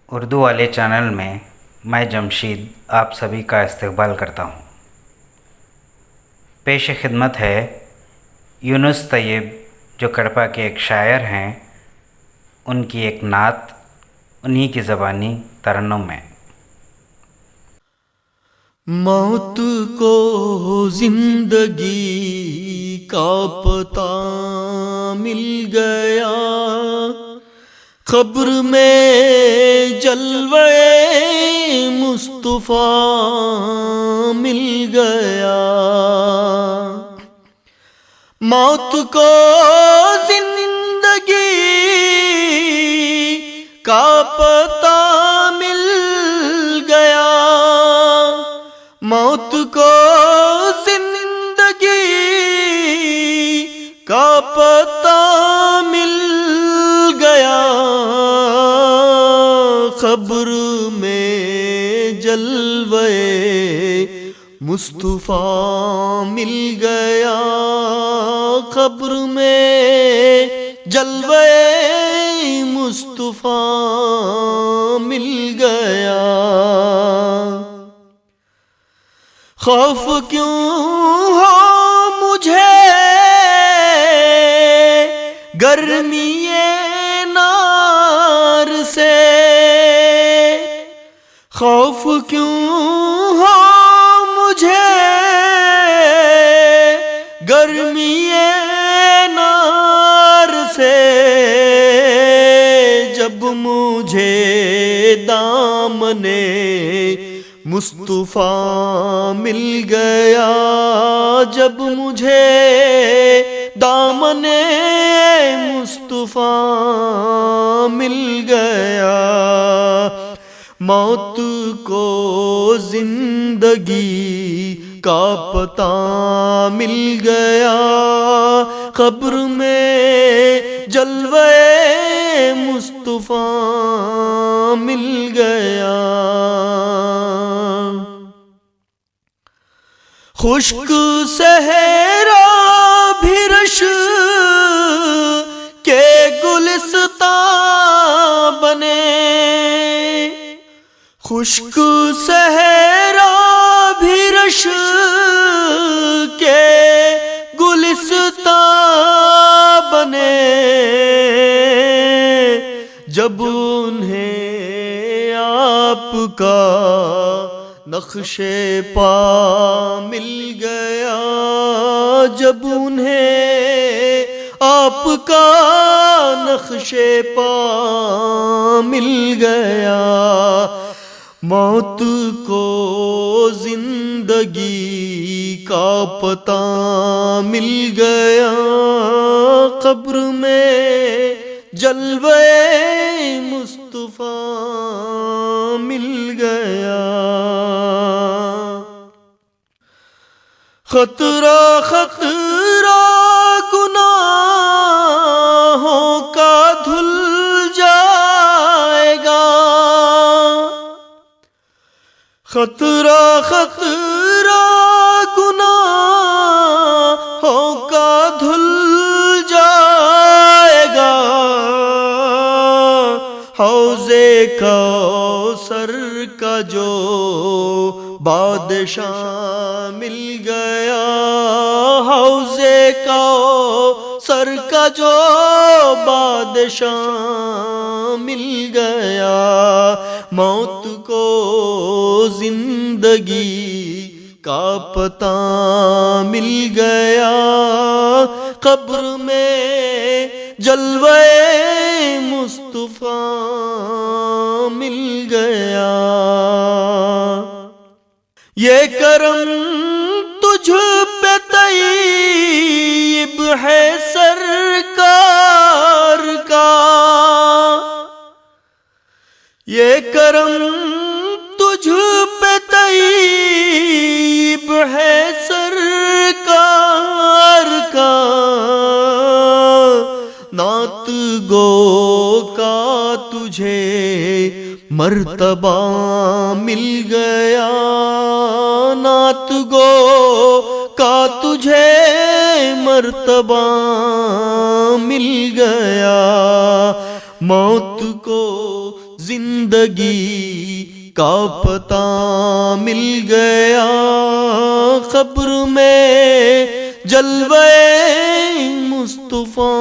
اردو والے چینل میں میں جمشید آپ سبھی کا استقبال کرتا ہوں۔ پیش خدمت ہے یونس طیب جو کڑپا کے ایک شاعر ہیں، ان کی ایک نعت انہی کی زبانی ترنم میں۔ موت کو زندگی کا پتہ مل گیا، قبر میں جلوہ مصطفیٰ مل گیا۔ موت کو زندگی کا پتہ مل گیا، موت کو زندگی کا پتہ مل گیا، قبر میں جلوہ مصطفیٰ مل گیا، قبر میں جلوہ مصطفیٰ مل گیا۔ خوف کیوں ہو مجھے گرمی نار سے، خوف کیوں ہو مجھے گرمی نار سے، جب مجھے دامن مصطفیٰ مل گیا، جب مجھے دامن مصطفیٰ مل گیا۔ موت کو زندگی کا پتہ مل گیا، قبر میں جلوہ مصطفیٰ مل گیا۔ خشک صحرا بھی رش کے گلستاں بنے، خشک صحرا بھی رش کے گلستاں بنے، جب انہیں آپ کا نقش پا مل گیا، جب انہیں آپ کا نقش پا مل گیا۔ موت کو زندگی کا پتہ مل گیا، قبر میں جلوہ مصطفیٰ مل گیا۔ خطرہ خطرہ گناہوں کا دھل جائے گا، خطرہ خطرہ گناہوں کا دھل جائے گا، حوض کوثر کا جو بادشاہ مل گیا، حوض کوثر کا جو بادشاہ مل گیا۔ موت کو زندگی کا پتہ مل گیا، قبر میں جلوہ مصطفیٰ مل گیا۔ یہ کرم تجھ پہ طیب ہے سرکار کا، یہ کرم تجھ پہ طیب ہے سرکار کا، نعت گو کا تجھے مرتبہ مل گیا، نعت گو کا تجھے مرتبہ مل گیا۔ موت کو زندگی کا پتہ مل گیا، قبر میں جلوے مصطفیٰ